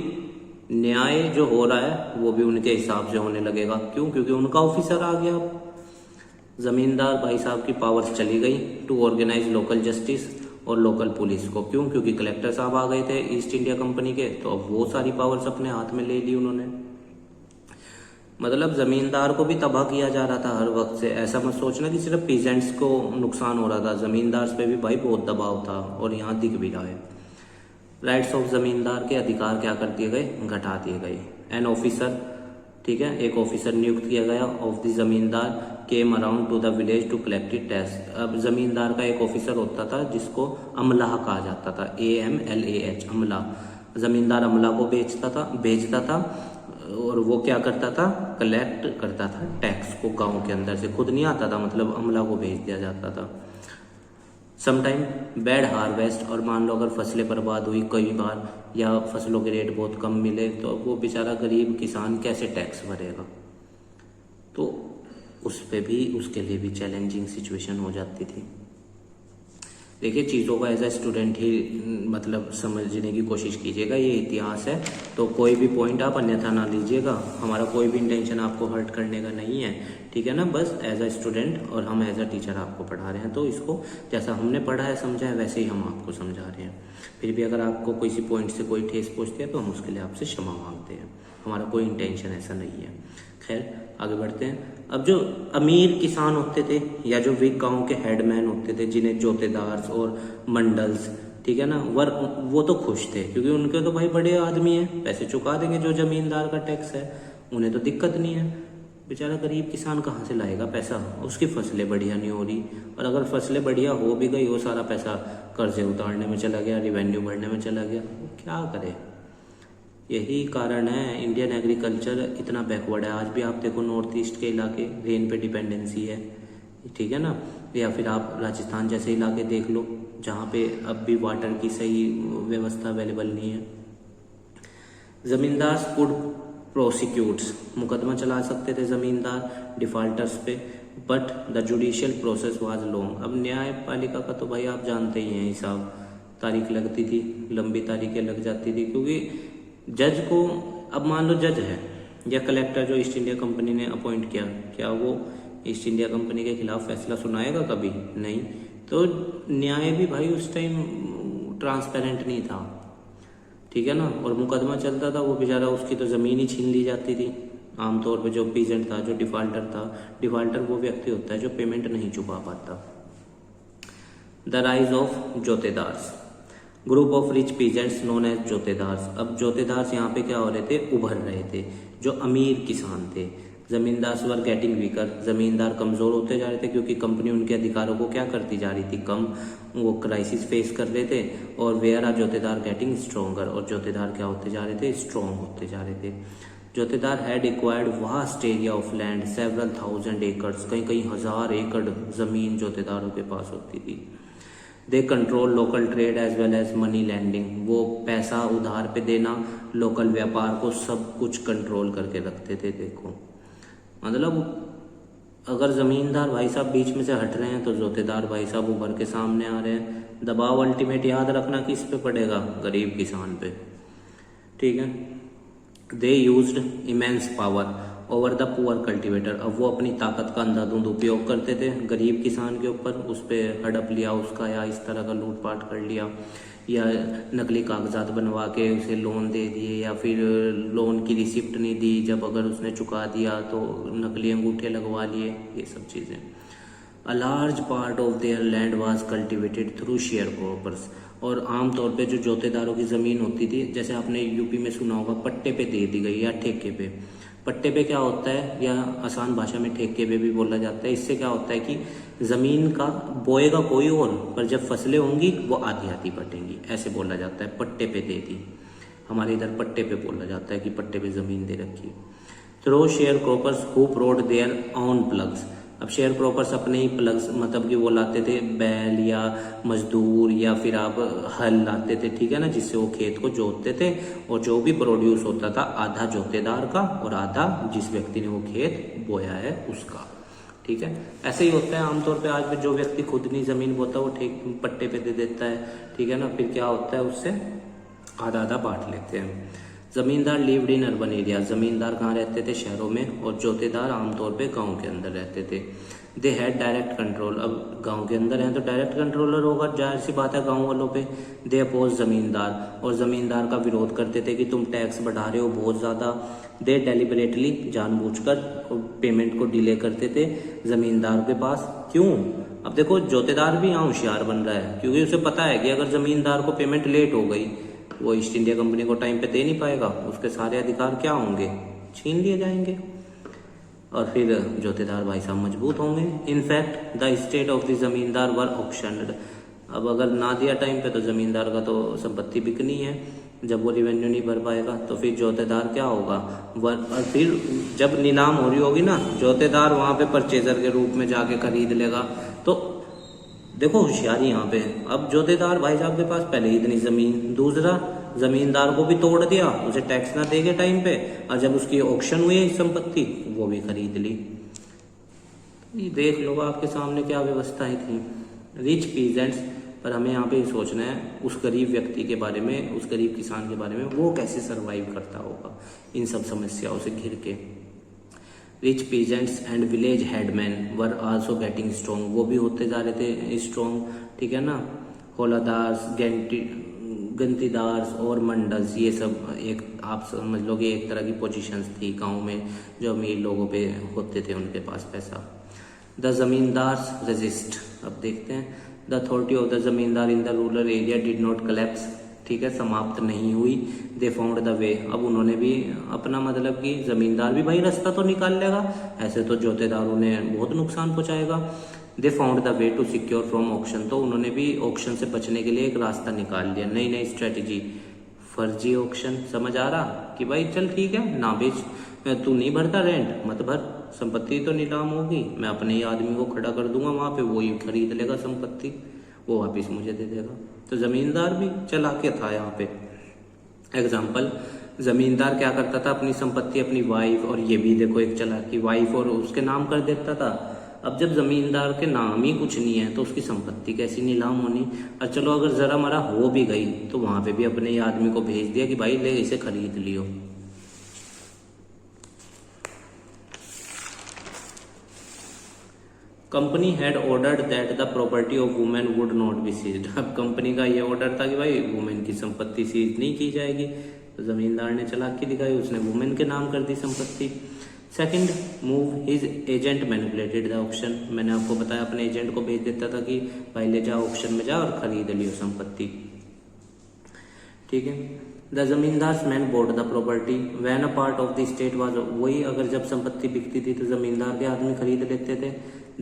न्याय जो हो रहा है वो भी उनके हिसाब से होने लगेगा। क्यों? क्योंकि उनका ऑफिसर आ गया। जमींदार भाई साहब की पावर्स चली गई टू ऑर्गेनाइज लोकल जस्टिस और लोकल पुलिस को। क्यों? क्योंकि कलेक्टर साहब आ गए थे ईस्ट इंडिया कंपनी के, तो अब वो सारी पावर्स अपने हाथ में ले ली उन्होंने। मतलब जमींदार को भी तबाह किया जा रहा था हर वक्त से। ऐसा मत सोचना कि सिर्फ पीजेंट्स को नुकसान हो रहा था, जमींदार पे भी भाई बहुत दबाव था, और यहाँ दिख भी रहा है। राइट्स ऑफ जमींदार के अधिकार क्या कर दिए गए? घटा दिए गए। एन ऑफिसर, ठीक है, एक ऑफिसर नियुक्त किया गया of the zamindar came around to the village to collect tax. अब जमींदार का एक ऑफिसर होता था जिसको अमलाह कहा जाता था, AMLAH, अमला। जमींदार अमला को भेजता था, और वो क्या करता था? कलेक्ट करता था टैक्स को गांव के अंदर से। खुद नहीं आता था, मतलब अमला को भेज दिया जाता था। समटाइम बैड हार्वेस्ट, और मान लो अगर फसलें बर्बाद हुई कई बार, या फसलों के रेट बहुत कम मिले, तो वो बेचारा गरीब किसान कैसे टैक्स भरेगा? तो उस पे भी, उसके लिए भी चैलेंजिंग सिचुएशन हो जाती थी। देखिए, चीज़ों को एज ए स्टूडेंट ही मतलब समझने की कोशिश कीजिएगा। ये इतिहास है, तो कोई भी पॉइंट आप अन्यथा ना लीजिएगा। हमारा कोई भी इंटेंशन आपको हर्ट करने का नहीं है, ठीक है ना। बस एज ए स्टूडेंट, और हम एज ए टीचर आपको पढ़ा रहे हैं, तो इसको जैसा हमने पढ़ा है, समझा है, वैसे ही हम आपको समझा रहे हैं। फिर भी अगर आपको किसी पॉइंट से कोई ठेस पहुँचती है तो हम उसके लिए आपसे क्षमा मांगते हैं। हमारा कोई इंटेंशन ऐसा नहीं है। खैर, आगे बढ़ते हैं। अब जो अमीर किसान होते थे, या जो वे गांव के हेडमैन होते थे, जिन्हें जोतेदार और मंडल्स, ठीक है ना, वो तो खुश थे, क्योंकि उनके तो भाई बड़े आदमी हैं, पैसे चुका देंगे जो जमींदार का टैक्स है, उन्हें तो दिक्कत नहीं है। बेचारा गरीब किसान कहाँ से लाएगा पैसा? उसकी फसलें बढ़िया नहीं हो रही, और अगर फसलें बढ़िया हो भी गई, वो सारा पैसा कर्जे उतारने में चला गया, रिवेन्यू बढ़ने में चला गया, क्या करे? यही कारण है इंडियन एग्रीकल्चर इतना बैकवर्ड है। आज भी आप देखो नॉर्थ ईस्ट के इलाके, रेन पे डिपेंडेंसी है, ठीक है ना। या फिर आप राजस्थान जैसे इलाके देख लो, जहाँ पे अब भी वाटर की सही व्यवस्था अवेलेबल नहीं है। जमींदार कुड प्रोसिक्यूट्स, मुकदमा चला सकते थे जमींदार डिफॉल्टर्स पे, but the judicial process was long. अब न्यायपालिका का तो भाई आप जानते ही हैं हिसाब, तारीख लगती थी, लंबी तारीखें लग जाती थी, क्योंकि जज को, अब मान लो जज है या कलेक्टर जो ईस्ट इंडिया कंपनी ने अपॉइंट किया, क्या वो ईस्ट इंडिया कंपनी के खिलाफ फैसला सुनाएगा? कभी नहीं। तो न्याय भी भाई उस टाइम ट्रांसपेरेंट नहीं था, ठीक है ना। और मुकदमा चलता था, वो बेचारा, उसकी तो जमीन ही छीन ली जाती थी। आमतौर पे जो पीजेंट था, जो डिफॉल्टर था, डिफॉल्टर वो व्यक्ति होता है जो पेमेंट नहीं चुका पाता। The rise of jotedars, group of rich peasants known as jotedars. अब जोतेदार्स यहाँ पे क्या हो रहे थे? उभर रहे थे। जो अमीर किसान थे, जमींदार वर गेटिंग वीकर, जमींदार कमजोर होते जा रहे थे, क्योंकि कंपनी उनके अधिकारों को क्या करती जा रही थी? कम। वो क्राइसिस फेस कर रहे थे। और वेयर आर जोतेदार गेटिंग स्ट्रोंगर, और जोतेदार क्या होते जा रहे थे? स्ट्रॉन्ग होते जा रहे थे। Jotedar had acquired vast area of land, several thousand acres, कहीं कहीं 1000 एकड़ जमीन जोतेदारों के पास होती थी। They control local trade as well as money lending, वो पैसा उधार पे देना, लोकल व्यापार को, सब कुछ कंट्रोल करके रखते थे। देखो, मतलब अगर जमींदार भाई साहब बीच में से हट रहे हैं, तो जोतेदार भाई साहब उभर के सामने आ रहे हैं। दबाव अल्टीमेट याद रखना किस पे पड़ेगा? गरीब किसान पे, ठीक है। They used immense power over the poor cultivator, अब वो अपनी ताकत का अंधाधुंध उपयोग करते थे गरीब किसान के ऊपर, उस पर हड़प लिया उसका, या इस तरह का लूटपाट कर लिया, या नकली कागजात बनवा के उसे लोन दे दिए, या फिर लोन की रिसिप्ट नहीं दी, जब अगर उसने चुका दिया तो नकली अंगूठे लगवा लिए, ये सब चीज़ें। A large part of their land was cultivated through share croppers, और आम तौर पे जो जोतेदारों की ज़मीन होती थी, जैसे आपने यूपी में सुना होगा, पट्टे पे दे दी गई या ठेके पे। पट्टे पे क्या होता है, या आसान भाषा में ठेके पे भी बोला जाता है। इससे क्या होता है कि ज़मीन का बोएगा कोई और, पर जब फसलें होंगी वो आधी आधी बटेंगी, ऐसे बोला जाता है। पट्टे पे दे दी, हमारे इधर पट्टे पे बोला जाता है कि पट्टे पे ज़मीन दे रखी। Through sharecroppers who ploughed their own ploughs. अब शेयर क्रॉपर्स अपने ही प्लग्स, मतलब कि वो लाते थे बैल या मजदूर या फिर आप हल लाते थे, ठीक है ना, जिससे वो खेत को जोतते थे। और जो भी प्रोड्यूस होता था, आधा जोतेदार का और आधा जिस व्यक्ति ने वो खेत बोया है उसका, ठीक है। ऐसे ही होता है आमतौर पे। आज भी जो व्यक्ति खुद नहीं जमीन बोता वो ठीक पट्टे पे दे देता है, ठीक है ना। फिर क्या होता है, उससे आधा आधा बांट लेते हैं। जमींदार लिव्ड इन अर्बन एरिया। जमींदार कहाँ रहते थे, शहरों में, और जोतेदार आमतौर पे गांव के अंदर रहते थे। They had direct control. अब गांव के अंदर हैं तो डायरेक्ट कंट्रोलर होगा, जाहिर सी बात है गांव वालों पे। दे अपोज जमींदार। और जमींदार का विरोध करते थे कि तुम टैक्स बढ़ा रहे हो बहुत ज़्यादा। दे डेलिबरेटली, जानबूझकर पेमेंट को डिले करते थे जमींदार के पास। क्यों? अब देखो, जोतेदार भी यहाँ होशियार बन रहा है, क्योंकि उसे पता है कि अगर जमींदार को पेमेंट लेट हो गई, वो ईस्ट इंडिया कंपनी को टाइम पे दे नहीं पाएगा, उसके सारे अधिकार क्या होंगे, छीन लिए जाएंगे, और फिर जोतेदार भाई साहब मजबूत होंगे। In fact the state of the zamindar were auctioned. अब अगर ना दिया टाइम पे तो जमींदार का तो संपत्ति बिकनी है, जब वो रिवेन्यू नहीं भर पाएगा तो फिर जोतेदार क्या होगा, और फिर जब नीलाम हो रही होगी ना, जोतेदार वहां पे परचेजर के रूप में जाके खरीद लेगा। तो देखो होशियारी यहाँ पे। अब जोतेदार भाई साहब के पास पहले ही इतनी जमीन, दूसरा जमींदार को भी तोड़ दिया, उसे टैक्स ना देके टाइम पे, और जब उसकी ऑक्शन हुई संपत्ति वो भी खरीद ली। ये देख लो आपके सामने क्या व्यवस्थाएं थी। रिच पीजेंट्स, पर हमें यहाँ पे सोचना है उस गरीब व्यक्ति के बारे में, उस गरीब किसान के बारे में, वो कैसे सरवाइव करता होगा इन सब समस्याओं से घिर के। Rich peasants and village headman were also getting strong. वो भी होते जा रहे थे स्ट्रॉन्ग, ठीक है ना। होलादार्स, गंतीदार्स और मंडल्स, ये सब एक, आप समझ लो कि एक तरह की पोजीशंस थी गांव में, जो अमीर लोगों पे होते थे, उनके पास पैसा। The zamindars resist. अब देखते हैं। द अथॉरिटी ऑफ द जमींदार in the rural area did not collapse, ठीक है, समाप्त नहीं हुई। दे फाउंड द वे। अब उन्होंने भी अपना, मतलब कि जमींदार भी भाई रास्ता तो निकाल लेगा, ऐसे तो जोतेदारों ने बहुत नुकसान पहुंचाएगा। They found the way to secure from auction. तो उन्होंने भी ऑक्शन से बचने के लिए एक रास्ता निकाल लिया, नई नई स्ट्रेटेजी। फर्जी ऑक्शन, समझ आ रहा कि भाई चल ठीक है ना बेच, तू नहीं भरता रेंट मत भर, संपत्ति तो नीलाम होगी, मैं अपने ही आदमी को खड़ा कर दूंगा वहां पे, वो ही खरीद लेगा संपत्ति, वो वापिस मुझे दे देगा। तो जमींदार भी चालाकी था यहाँ पे। एग्जाम्पल, जमींदार क्या करता था, अपनी संपत्ति अपनी वाइफ, और ये भी देखो एक चालाकी, वाइफ और उसके नाम कर देता था। अब जब जमींदार के नाम ही कुछ नहीं है तो उसकी संपत्ति कैसी नीलाम होनी। और चलो अगर जरा मरा हो भी गई तो वहां पे भी अपने ही आदमी को भेज दिया कि भाई ले इसे खरीद लियो। Company had ordered that the property of women would not be seized. अब कंपनी का ये ऑर्डर था कि भाई वुमेन की संपत्ति सीज नहीं की जाएगी, तो जमींदार ने चालाकी दिखाई, उसने वुमेन के नाम कर दी संपत्ति। Second move, his agent manipulated the auction. मैंने आपको बताया अपने एजेंट को भेज देता था कि भाई ले जाओ ऑक्शन में जा और खरीद लियो संपत्ति, ठीक है। The zamindars man boat the property when a part of the state was. वही अगर जब संपत्ति बिकती थी तो जमींदार के आदमी खरीद लेते थे।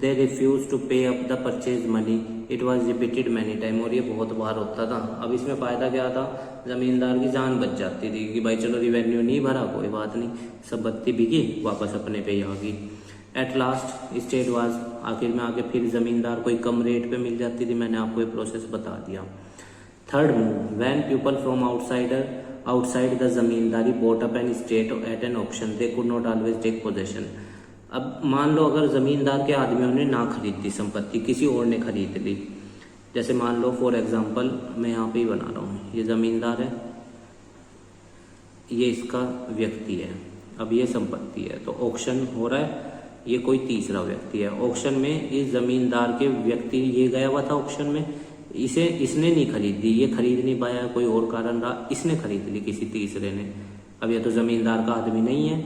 दे रिफ्यूज टू पे up the purchase money, it was repeated many time. और ये बहुत बार होता था। अब इसमें फायदा क्या था, जमींदार की जान बच जाती थी कि भाई चलो रिवेन्यू नहीं भरा, कोई बात नहीं, संपत्ति बिकी, वापस अपने पे ही आ गई। एट लास्ट स्टेट वाज, आखिर में आके फिर जमींदार को कम रेट पे मिल जाती थी। मैंने आपको ये प्रोसेस बता दिया। Third move, when people from outside the zamindari bought up an estate at an auction, they could not always take possession. अब मान लो अगर जमींदार के आदमियों ने ना खरीदी संपत्ति, किसी और ने खरीद ली, जैसे मान लो फॉर एग्जांपल मैं यहाँ पे ही बना रहा हूँ, ये जमींदार है, ये इसका व्यक्ति है, अब ये संपत्ति है, तो ऑक्शन हो रहा है, ये कोई तीसरा व्यक्ति है। ऑक्शन में इस जमींदार के व्यक्ति, ये गया हुआ था ऑक्शन में, इसने नहीं खरीदी, ये खरीद नहीं पाया, कोई और कारण रहा, इसने खरीद ली किसी तीसरे ने। अब ये तो जमींदार का आदमी नहीं है,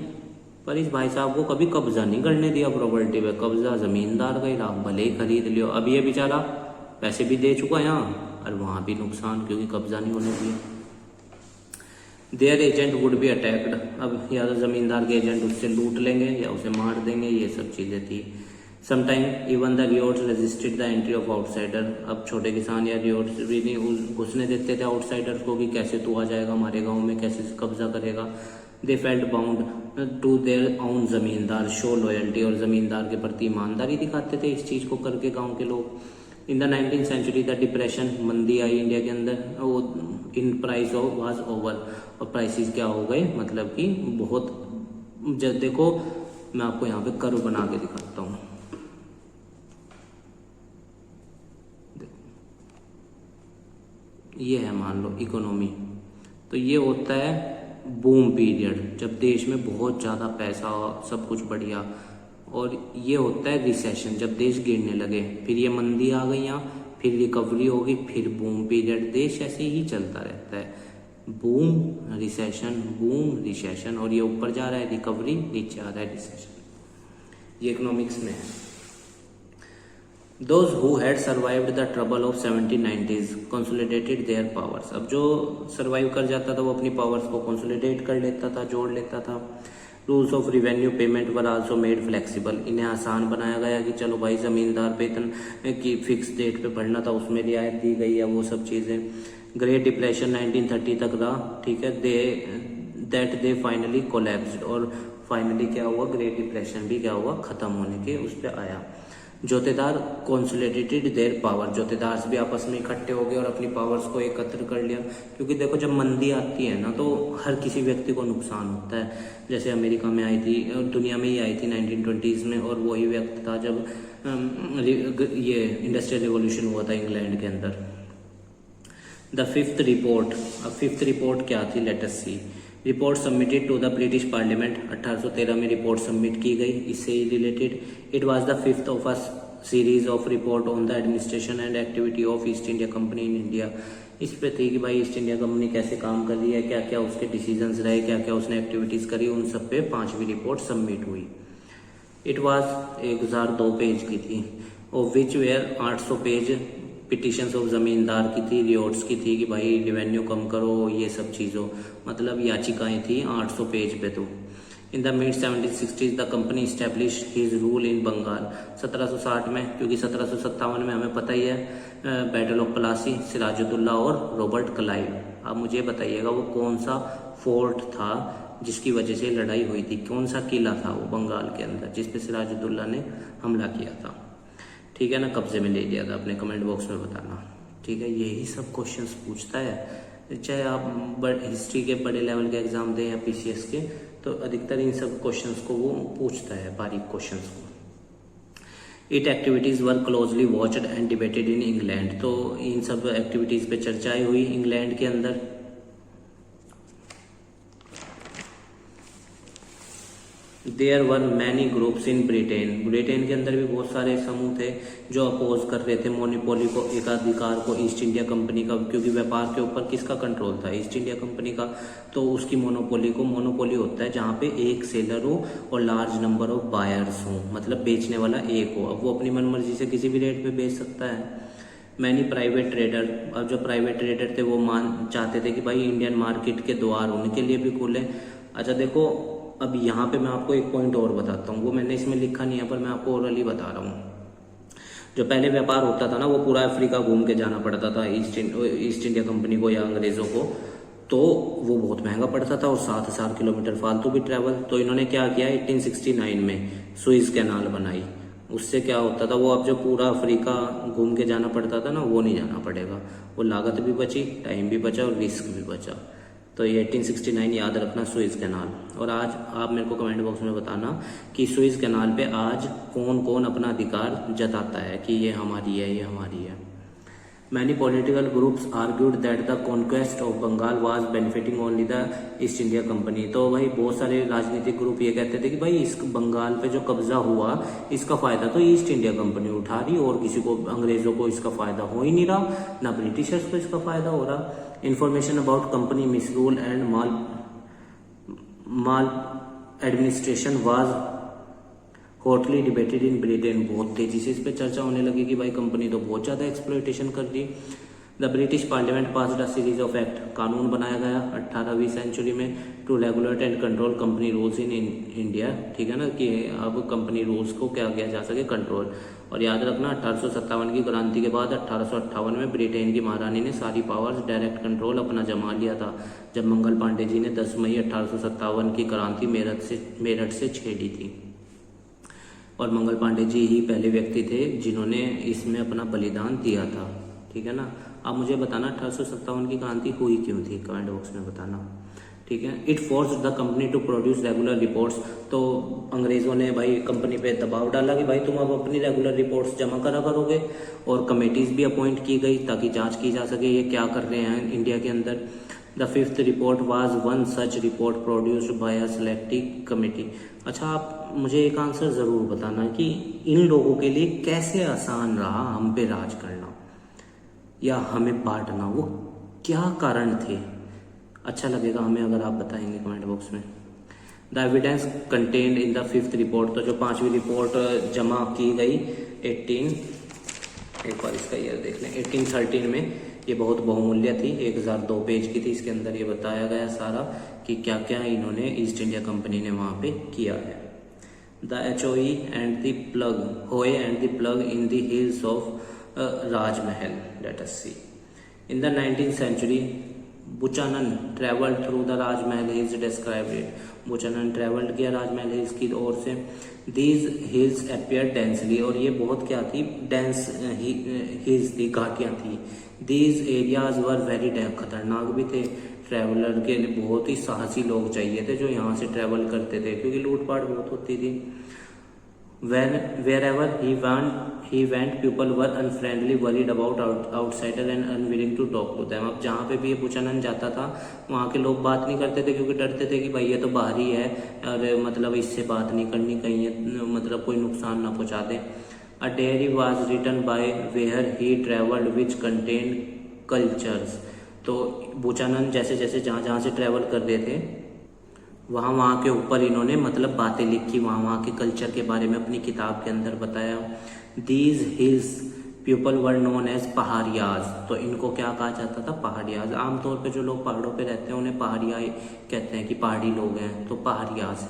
पर इस भाई साहब को कभी कब्जा नहीं करने दिया प्रॉपर्टी पे, कब्जा जमींदार का ही रहा, भले ही खरीद लियो। अब ये बेचारा पैसे भी दे चुका यहाँ, और वहाँ भी नुकसान, क्योंकि कब्जा नहीं होने दिया। There agent would be attacked, अब या तो जमींदार के एजेंट उससे लूट लेंगे या उसे मार देंगे, ये सब चीज़ें थी। Sometime even the ryots resisted the entry of outsider, अब छोटे किसान या रियोट्स भी नहीं घुसने देते थे आउटसाइडर्स को कि कैसे तू आ जाएगा हमारे गांव में, कैसे कब्जा करेगा। They felt bound to their own zamindar, show loyalty, और जमींदार के प्रति ईमानदारी दिखाते थे इस चीज़ को करके गाँव के लोग। In the 19th century the depression, मंदी आई इंडिया के अंदर, वो in price of was over, और प्राइसेस क्या हो गए, मतलब कि बहुत, जब देखो मैं आपको यहाँ पे कर्व बना के दिखाता हूँ, ये है मान लो इकोनॉमी, तो ये होता है बूम पीरियड, जब देश में बहुत ज़्यादा पैसा सब कुछ बढ़िया, और ये होता है रिसेशन, जब देश गिरने लगे, फिर ये मंदी आ गई यहाँ, फिर रिकवरी होगी, फिर बूम पीरियड, देश ऐसे ही चलता रहता है, बूम रिसेशन, और ये ऊपर जा रहा है रिकवरी, नीचे आ रहा है रिसेशन, ये इकोनॉमिक्स में है। Those who had survived the trouble of 1790s consolidated their powers, अब जो सर्वाइव कर जाता था वो अपनी पावर्स को कंसोलिडेट कर लेता था, जोड़ लेता था। Rules of revenue payment were also made flexible, इन्हें आसान बनाया गया कि चलो भाई जमींदार वेतन की फिक्स डेट पे भरना था, उसमें रियायत दी गई है, वो सब चीज़ें। ग्रेट डिप्रेशन 1930 तक रहा, ठीक है, दे फाइनली कोलैप्स्ड, और फाइनली क्या हुआ, ग्रेट डिप्रेशन भी क्या हुआ, खत्म होने के उस पर आया। जोतेदार कंसोलिडेटेड देयर पावर, जोतेदार भी आपस में इकट्ठे हो गए और अपनी पावर्स को एकत्र कर लिया, क्योंकि देखो जब मंदी आती है ना तो हर किसी व्यक्ति को नुकसान होता है। जैसे अमेरिका में आई थी और दुनिया में ही आई थी 1920s में, और वही वक्त था जब ये इंडस्ट्रियल रिवॉल्यूशन हुआ था इंग्लैंड के अंदर। द फिफ्थ रिपोर्ट, अब फिफ्थ रिपोर्ट क्या थी, let us see. Report submitted to the British parliament, 1813 में रिपोर्ट सबमिट की गई, इससे ही related. It was the fifth of a series of report on the administration and activity of East India company in India. इस पे थी कि भाई ईस्ट इंडिया कंपनी कैसे काम कर रही है, क्या क्या उसके डिसीजंस रहे, क्या क्या उसने एक्टिविटीज करी, उन सब पे 5वीं रिपोर्ट सबमिट हुई। इट वाज 1002 पेज की थी, of which were 800 page petitions of zamindar की थी, रियोट्स की थी कि भाई रिवेन्यू कम करो, ये सब चीज़ों, मतलब याचिकाएं थी 800 पेज पे। तो in the mid 1760s the company establish his rule in Bengal, 1760 में, क्योंकि 1757 में हमें पता ही है बैटल ऑफ प्लासी, सिराजुद्दौला और रॉबर्ट क्लाइव। अब मुझे बताइएगा वो कौन सा फोर्ट था जिसकी वजह से लड़ाई हुई थी, कौन सा किला था वो बंगाल के अंदर जिसपे सिराजुद्दौला ने हमला किया था, ठीक है ना, कब्जे में ले लिया था, अपने कमेंट बॉक्स में बताना, ठीक है। यही सब क्वेश्चंस पूछता है, चाहे आप हिस्ट्री के बड़े लेवल के एग्जाम दें या पीसीएस के, तो अधिकतर इन सब क्वेश्चंस को वो पूछता है, बारीक क्वेश्चंस को। It activities were closely watched and debated in England, तो इन सब एक्टिविटीज पे चर्चाएं हुई इंग्लैंड के अंदर। There were many groups in Britain, Britain के अंदर भी बहुत सारे समूह थे जो अपोज कर रहे थे मोनोपोली को, एकाधिकार को ईस्ट इंडिया कंपनी का, क्योंकि व्यापार के ऊपर किसका कंट्रोल था, ईस्ट इंडिया कंपनी का, तो उसकी मोनोपोली को, मोनोपोली होता है जहाँ पे एक सेलर हो और लार्ज नंबर ऑफ बायर्स हो, मतलब बेचने वाला एक हो, अब वो अपनी मनमर्जी से किसी भी रेट पे बेच सकता है। मैनी प्राइवेट ट्रेडर, अब जो प्राइवेट ट्रेडर थे वो चाहते थे कि भाई इंडियन मार्केट के द्वार उनके लिए भी खुले। अच्छा देखो, अब यहाँ पे मैं आपको एक पॉइंट और बताता हूँ, वो मैंने इसमें लिखा नहीं है पर मैं आपको ओरली बता रहा हूँ। जो पहले व्यापार होता था ना वो पूरा अफ्रीका घूम के जाना पड़ता था ईस्ट इंडिया कंपनी को या अंग्रेजों को, तो वो बहुत महंगा पड़ता था और 7,000 किलोमीटर फालतू भी ट्रैवल। तो इन्होंने क्या किया, 1869 में सुइज कैनाल बनाई, उससे क्या होता था, वो अब जो पूरा अफ्रीका घूम के जाना पड़ता था ना वो नहीं जाना पड़ेगा, वो लागत भी बची, टाइम भी बचा और रिस्क भी बचा। तो ये 1869 याद रखना, सुइज कैनाल। और आज आप मेरे को कमेंट बॉक्स में बताना कि सुइज कैनाल पे आज कौन कौन अपना अधिकार जताता है कि ये हमारी है, ये हमारी है। Many political groups argued that the conquest of Bengal was benefiting only the East India Company, तो भाई बहुत सारे राजनीतिक ग्रुप ये कहते थे कि भाई इस बंगाल पे जो कब्जा हुआ इसका फायदा तो ईस्ट इंडिया कंपनी उठा रही, और किसी को, अंग्रेजों को इसका फायदा हो ही नहीं रहा, ना ब्रिटिशर्स को इसका फायदा हो रहा। Information about company मिसरूल and mall administration was hotly debated in Britain, बहुत तेजी से इस पर चर्चा होने लगी कि भाई कंपनी तो बहुत ज़्यादा एक्सप्लॉयटेशन कर दी। The British parliament passed a series of act, कानून बनाया गया 18वीं सेंचुरी में to regulate and control company rules in India, ठीक है ना, कि अब कंपनी रूल्स को क्या किया जा सके, कंट्रोल। और याद रखना 1857 की क्रांति के बाद 1858 में ब्रिटेन की महारानी ने सारी पावर्स डायरेक्ट कंट्रोल अपना जमा लिया था, जब मंगल पांडे जी ने 10 मई 1857 की क्रांति मेरठ से छेड़ी थी। और मंगल पांडे जी ही पहले व्यक्ति थे जिन्होंने इसमें अपना बलिदान दिया था, ठीक है ना। अब मुझे बताना 1857 की क्रांति हुई क्यों थी, कमेंट बॉक्स में बताना, ठीक है। It forced the company to produce regular reports, तो अंग्रेजों ने भाई कंपनी पे दबाव डाला कि भाई तुम अब अपनी रेगुलर रिपोर्ट्स जमा करा करोगे, और कमेटीज भी अपॉइंट की गई ताकि जांच की जा सके ये क्या कर रहे हैं इंडिया के अंदर। The fifth report was one such report produced by a selective committee. अच्छा, आप मुझे एक आंसर जरूर बताना कि इन लोगों के लिए कैसे आसान रहा हम पे राज करना या हमें बांटना, वो क्या कारण थे। अच्छा लगेगा हमें अगर आप बताएंगे कमेंट बॉक्स में। The evidence contained in the fifth report, तो जो 5वीं रिपोर्ट जमा की गई एक बार इसका ईयर देख लें, 1813 में, ये बहुत बहुमूल्य थी, 1002 पेज की थी। इसके अंदर ये बताया गया सारा कि क्या क्या इन्होंने ईस्ट इंडिया कंपनी ने वहां पे किया है। The HOE and the plough, hoe and the plough in the hills of Rajmahal, let us see. In the 19th century Buchanan travelled through the Rajmahal hills, described it. Buchanan travelled किया Rajmahal hills की ओर से। These hills appear densely, और ये बहुत क्या थी, dense hills थी, घाटियां थी। दीज एरियाज वर वेरी खतरनाक भी थे, ट्रेवलर के लिए बहुत ही साहसी लोग चाहिए थे जो यहाँ से ट्रेवल करते थे, क्योंकि लूटपाट बहुत होती थी। Wherever he went, people were unfriendly, worried about outsider and unwilling to talk to them. अब जहाँ पे भी ये बुचानन जाता था वहाँ के लोग बात नहीं करते थे, क्योंकि डरते थे कि भाई ये तो बाहरी है और मतलब इससे बात नहीं करनी, कहीं मतलब कोई नुकसान ना पहुँचा दे। A diary was written by where he travelled which contained cultures, तो बुचानन जैसे जैसे जहाँ से ट्रेवल कर रहे थे वहाँ के ऊपर इन्होंने मतलब बातें लिखी, वहाँ के कल्चर के बारे में अपनी किताब के अंदर बताया। These hills people were known as Paharias, तो इनको क्या कहा जाता था, पहाड़ियाज। आमतौर पे जो लोग पहाड़ों पे रहते हैं उन्हें पहाड़िया कहते हैं कि पहाड़ी लोग हैं, तो Paharias.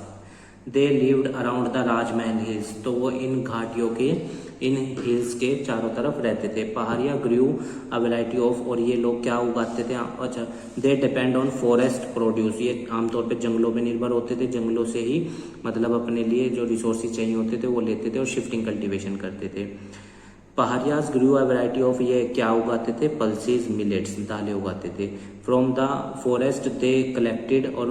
They lived around the Rajmahal hills, तो वो इन घाटियों के, इन हिल्स के चारों तरफ रहते थे। पहाड़िया ग्रू अ वैरायटी ऑफ, और ये लोग क्या उगाते थे, अच्छा, they depend on forest produce, ये आमतौर पे जंगलों पे निर्भर होते थे, जंगलों से ही मतलब अपने लिए जो रिसोर्सेज चाहिए होते थे वो लेते थे और शिफ्टिंग कल्टीवेशन करते थे। पहाड़ियाज ग्रू अ वैरायटी ऑफ, ये क्या उगाते थे, पल्सेस, मिलेट्स, दालें उगाते थे। From the forest they collected, और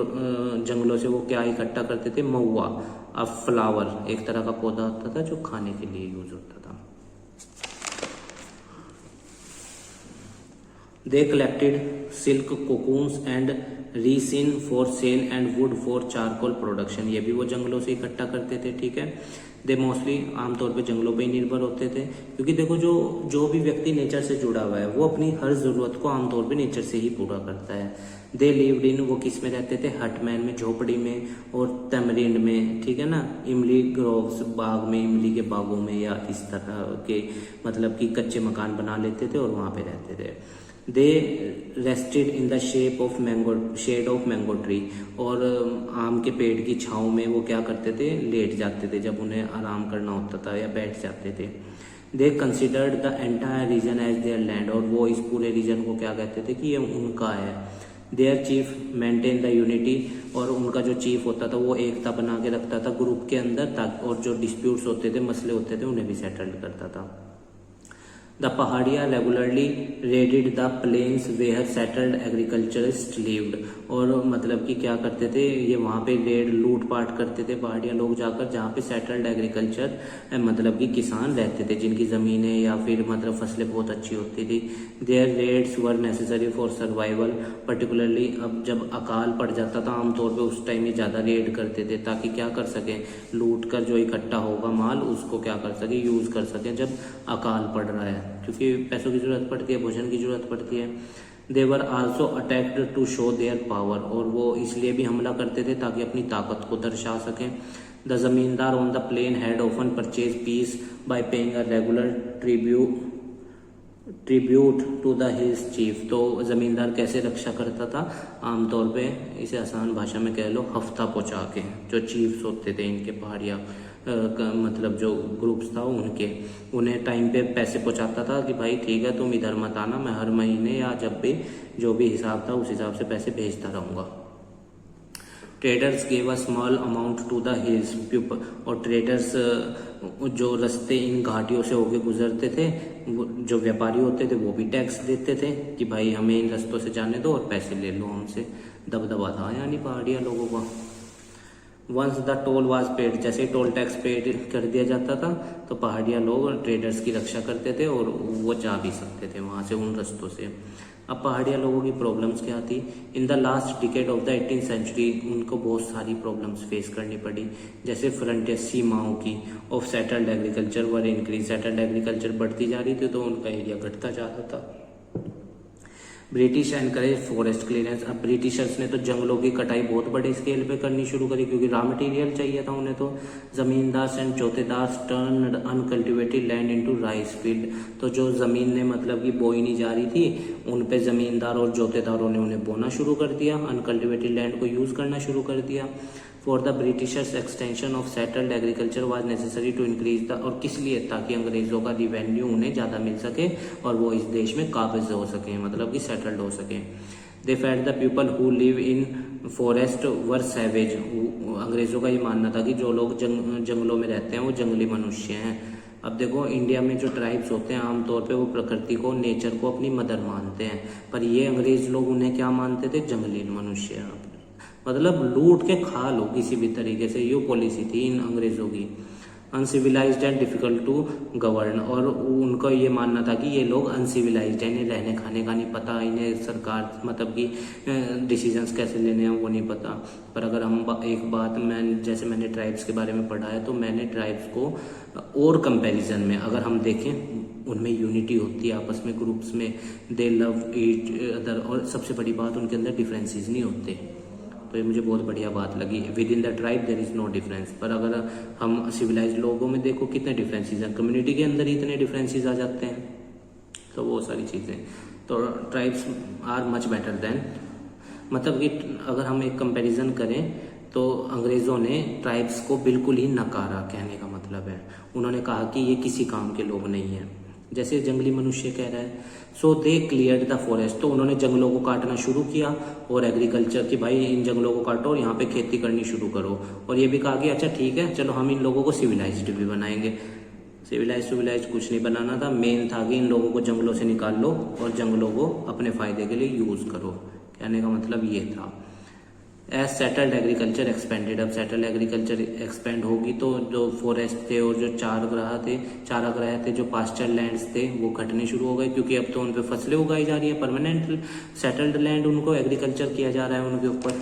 जंगलों से वो क्या इकट्ठा करते थे, महुआ, अ फ्लावर, एक तरह का पौधा होता था जो खाने के लिए यूज होता था। They collected silk cocoons and resin for sale and wood for charcoal production, ये भी वो जंगलों से इकट्ठा करते थे, ठीक है। दे मोस्टली आमतौर पे जंगलों पे ही निर्भर होते थे, क्योंकि देखो जो भी व्यक्ति नेचर से जुड़ा हुआ है वो अपनी हर जरूरत को आमतौर पे नेचर से ही पूरा करता है। दे लिव्ड इन, वो किस में रहते थे, हटमैन में, झोपड़ी में, और तमरिंड में, ठीक है ना, इमली ग्रोव्स, बाग में, इमली के बागों में, या इस तरह के मतलब कि कच्चे मकान बना लेते थे और वहां पे रहते थे। They rested in the shade of mango tree, और आम के पेड़ की छाँव में वो क्या करते थे, लेट जाते थे जब उन्हें आराम करना होता था या बैठ जाते थे। They considered the entire region as their land, और वो इस पूरे रीजन को क्या कहते थे कि ये उनका है। Their chief maintain the unity, और उनका जो चीफ होता था वो एकता बना के रखता था ग्रुप के अंदर, ताकि और जो डिस्प्यूट्स होते थे, मसले होते थे, उन्हें भी सेटल्ड करता था। The Paharia regularly raided the plains where settled agriculturist lived, और मतलब कि क्या करते थे, ये वहाँ पे रेड लूटपाट करते थे पहाड़िया लोग जाकर, जहाँ पे सेटल्ड एग्रीकल्चर मतलब कि किसान रहते थे, जिनकी ज़मीनें या फिर मतलब फसलें बहुत अच्छी होती थी। Their raids were necessary for survival, particularly अब जब अकाल पड़ जाता था आमतौर पे उस टाइम ये ज़्यादा रेड करते थे, ताकि क्या कर सकें, लूट कर जो इकट्ठा होगा माल उसको क्या कर सके, यूज़ कर सकें जब अकाल पड़ रहा है, क्योंकि पैसों की जरूरत पड़ती है, भोजन की जरूरत पड़ती है। They were also attacked to show their power, और वो इसलिए भी हमला करते थे ताकि अपनी ताकत को दर्शा सकें। The zamindar on the plain had often purchase peace by paying a regular tribute to the hills chief. तो ज़मींदार कैसे रक्षा करता था? आमतौर पे इसे आसान भाषा में कह लो हफ्ता पहुँचा के। जो चीफ्स होते थे इनके पहाड़िया मतलब जो ग्रुप्स था उन्हें टाइम पे पैसे पहुंचाता था कि भाई ठीक है तुम इधर मत आना, मैं हर महीने या जब भी जो भी हिसाब था उस हिसाब से पैसे भेजता रहूँगा। Traders gave a small amount to the hills people. और ट्रेडर्स जो रास्ते इन घाटियों से होके गुजरते थे, जो व्यापारी होते थे वो भी टैक्स देते थे कि भाई हमें इन रास्तों से जाने दो और पैसे ले लो हमसे। दबदबा था यानी पहाड़िया लोगों का। Once the toll was paid, जैसे टोल टैक्स पेड कर दिया जाता था तो पहाड़िया लोग ट्रेडर्स की रक्षा करते थे और वो जा भी सकते थे वहाँ से उन रास्तों से। अब पहाड़िया लोगों की प्रॉब्लम्स क्या थी? In the last decade of the 18th century उनको बहुत सारी प्रॉब्लम्स फेस करनी पड़ी, जैसे फ्रंटियर सीमाओं की of settled agriculture were increase. Settled agriculture बढ़ती जा रही थी तो उनका एरिया घटता जा रहा था। British encourage forest clearance. अब ब्रिटिशर्स ने तो जंगलों की कटाई बहुत बड़े स्केल पे करनी शुरू करी क्योंकि रॉ मटेरियल चाहिए था उन्हें। तो zamindar and jotedar turn uncultivated land into rice field. तो जो जमीन ने मतलब कि बोई नहीं जा रही थी उन पे जमींदार और जोतेदारों ने उन्हें बोना शुरू कर दिया, अनकल्टिवेटेड लैंड को यूज करना शुरू कर दिया। For the britishers extension of settled agriculture was necessary to increase the, और किस लिए? ताकि अंग्रेजों का रिवेन्यू उन्हें ज़्यादा मिल सके और वो इस देश में काबिज हो सके, मतलब कि सेटल्ड हो सके। They felt the people who live in forest were savage. अंग्रेजों का ये मानना था कि जो लोग जंगलों में रहते हैं वो जंगली मनुष्य हैं। अब देखो इंडिया में जो ट्राइब्स होते हैं आमतौर पे वो प्रकृति को, नेचर को अपनी मदर मानते हैं, पर ये अंग्रेज लोग उन्हें क्या मानते थे? जंगली मनुष्य, मतलब लूट के खा लो किसी भी तरीके से। ये पॉलिसी थी इन अंग्रेजों की। Uncivilised and difficult to govern, और उनका ये मानना था कि ये लोग अनसिविलाइज्ड है, इन्हें रहने खाने का नहीं पता, इन्हें सरकार मतलब कि डिसीजंस कैसे लेने हैं वो नहीं पता। पर अगर हम एक बात जैसे मैंने ट्राइब्स के बारे में पढ़ा है तो मैंने ट्राइब्स को और कंपैरिजन में अगर हम देखें उनमें यूनिटी होती है आपस में, ग्रुप्स में, दे लव ईच अदर, और सबसे बड़ी बात उनके अंदर डिफरेंसेस नहीं होते। तो ये मुझे बहुत बढ़िया बात लगी। Within the tribe there is no difference. पर अगर हम सिविलाइज्ड लोगों में देखो कितने डिफरेंसेस हैं, कम्युनिटी के अंदर ही इतने डिफरेंसेस आ जाते हैं। तो वो सारी चीज़ें, तो tribes are much better than, मतलब कि अगर हम एक कंपैरिजन करें तो अंग्रेज़ों ने ट्राइब्स को बिल्कुल ही नकारा, कहने का मतलब है उन्होंने कहा कि ये किसी काम के लोग नहीं हैं, जैसे जंगली मनुष्य कह रहा है। सो दे क्लियर्ड द फॉरेस्ट, तो उन्होंने जंगलों को काटना शुरू किया और एग्रीकल्चर की भाई इन जंगलों को काटो और यहाँ पे खेती करनी शुरू करो। और ये भी कहा कि अच्छा ठीक है चलो हम इन लोगों को सिविलाइज्ड भी बनाएंगे। सिविलाइज कुछ नहीं बनाना था, मेन था कि इन लोगों को जंगलों से निकाल लो और जंगलों को अपने फायदे के लिए यूज करो, कहने का मतलब ये था। एज सेटल्ड एग्रीकल्चर एक्सपेंडेड, अब सेटल्ड एग्रीकल्चर एक्सपेंड होगी तो जो फॉरेस्ट थे और जो चारागाह थे, जो पास्चर लैंड्स थे वो घटने शुरू हो गए क्योंकि अब तो उन पे फसलें उगाई जा रही है, परमानेंट सेटल्ड लैंड उनको एग्रीकल्चर किया जा रहा है उनके ऊपर।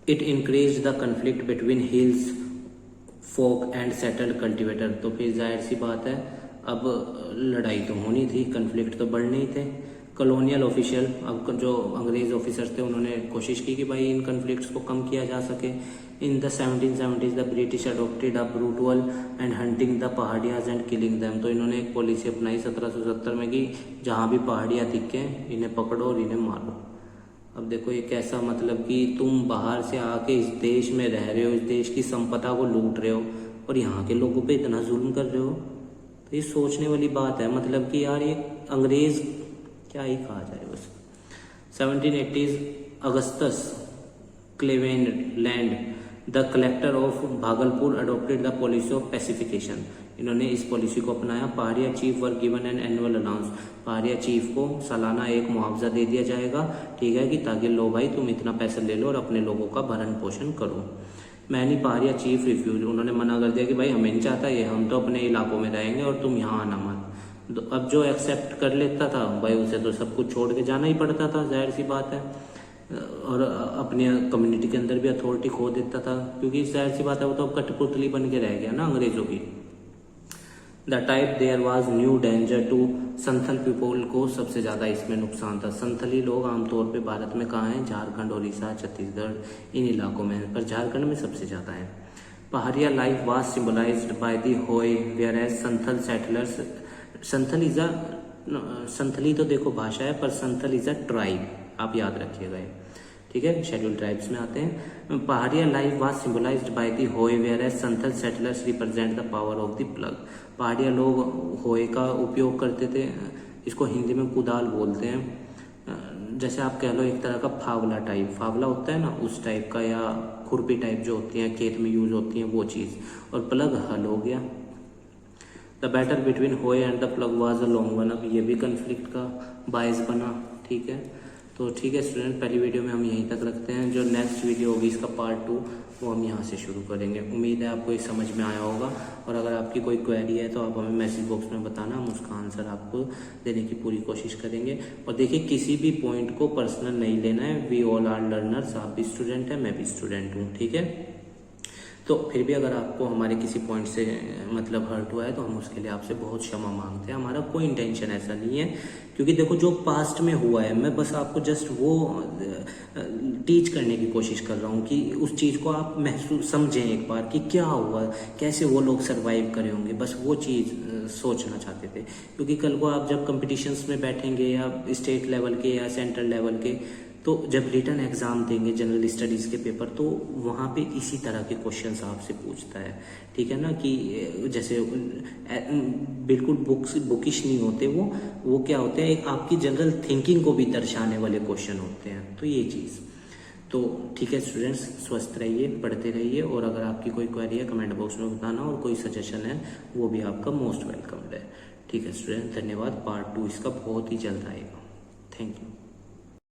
It increase the conflict between hills folk and settled cultivator, तो फिर जाहिर सी बात है अब लड़ाई तो होनी थी, कन्फ्लिक्ट तो बढ़ने ही थे। कॉलोनियल ऑफिशियल, अब जो अंग्रेज ऑफिसर्स थे उन्होंने कोशिश की कि भाई इन कन्फ्लिक्ट्स को कम किया जा सके। In the 1770s the British adopted a brutal and hunting the Paharias and killing them, तो इन्होंने एक पॉलिसी अपनाई 1770 में कि जहाँ भी पहाड़ियाँ दिखे इन्हें पकड़ो और इन्हें मारो। अब देखो ये कैसा, मतलब कि तुम बाहर से आके इस देश में रह रहे हो, इस देश की संपदा को लूट रहे हो और यहाँ के लोगों पे इतना जुल्म कर रहे हो, तो ये सोचने वाली बात है। मतलब कि यार ये अंग्रेज क्या ही कहा जाए बस। 1780s Augustus Cleveland the collector of Bhagalpur adopted the policy of pacification, इन्होंने इस पॉलिसी को अपनाया। Paharia chief were given an annual allowance, Paharia chief को सालाना एक मुआवजा दे दिया जाएगा, ठीक है, कि ताकि लो भाई तुम इतना पैसा ले लो और अपने लोगों का भरण पोषण करो। मैनी पहाड़िया चीफ रिफ्यूज, उन्होंने मना कर दिया कि भाई हमें नहीं चाहता ये, हम तो अपने इलाकों में रहेंगे और तुम यहाँ आना मत। तो अब जो एक्सेप्ट कर लेता था भाई उसे तो सब कुछ छोड़ के जाना ही पड़ता था, जाहिर सी बात है, और अपने कम्युनिटी के अंदर भी अथॉरिटी खो देता था क्योंकि जाहिर सी बात है वो तो अब कठपुतली बन के रह गया ना अंग्रेजों की। The type there was new danger to Santhal people को सबसे ज्यादा इसमें नुकसान था। संथली लोग आमतौर पे भारत में कहाँ हैं? झारखंड, उड़ीसा, छत्तीसगढ़, इन इलाकों में, पर झारखंड में सबसे ज्यादा है। Paharia life was symbolised by the hoe whereas Santhal settlers Santhal is a, Santhali तो देखो भाषा है, पर संथल इज अ ट्राइब, आप याद रखिएगा ये, ठीक है, शेड्यूल ट्राइब्स में आते हैं। Paharia life was symbolised by the hoe, whereas Santhal settlers represent the power of the plough. Paharia लोग होए का उपयोग करते थे, इसको हिंदी में कुदाल बोलते हैं। जैसे आप कह लो एक तरह का फावला टाइप, फावला होता है ना उस टाइप का, या खुरपी टाइप जो होती है खेत में यूज होती है वो चीज़। और प्लग हल हो गया। द बैटल बिटवीन होए and the plug was a long one, अब ये भी कन्फ्लिक्ट का बायस बना, ठीक है। तो ठीक है स्टूडेंट, पहली वीडियो में हम यहीं तक रखते हैं। जो नेक्स्ट वीडियो होगी इसका पार्ट 2 वो हम यहाँ से शुरू करेंगे। उम्मीद है आपको ये समझ में आया होगा, और अगर आपकी कोई क्वेरी है तो आप हमें मैसेज बॉक्स में बताना, हम उसका आंसर आपको देने की पूरी कोशिश करेंगे। और देखिए किसी भी पॉइंट को पर्सनल नहीं लेना है, वी ऑल आर लर्नर्स, आप भी स्टूडेंट हैं, मैं भी स्टूडेंट हूँ, ठीक है। तो फिर भी अगर आपको हमारे किसी पॉइंट से मतलब हर्ट हुआ है तो हम उसके लिए आपसे बहुत क्षमा मांगते हैं। हमारा कोई इंटेंशन ऐसा नहीं है, क्योंकि देखो जो पास्ट में हुआ है, मैं बस आपको जस्ट वो टीच करने की कोशिश कर रहा हूँ कि उस चीज़ को आप महसूस समझें एक बार कि क्या हुआ, कैसे वो लोग सरवाइव करे होंगे, बस वो चीज़ सोचना चाहते थे। क्योंकि कल को आप जब कॉम्पिटिशन्स में बैठेंगे या स्टेट लेवल के या सेंट्रल लेवल के, तो जब रिटन एग्जाम देंगे जनरल स्टडीज़ के पेपर, तो वहाँ पे इसी तरह के क्वेश्चंस आपसे पूछता है, ठीक है ना, कि जैसे बिल्कुल बुकिश नहीं होते वो क्या होते हैं, एक आपकी जनरल थिंकिंग को भी दर्शाने वाले क्वेश्चन होते हैं। तो ये चीज़ तो ठीक है स्टूडेंट्स, स्वस्थ रहिए, पढ़ते रहिए, और अगर आपकी कोई क्वेरी है कमेंट बॉक्स में बताना, और कोई सजेशन है वो भी आपका मोस्ट वेलकम है, ठीक है स्टूडेंट। धन्यवाद। पार्ट 2 इसका बहुत ही जल्द आएगा। Thank you.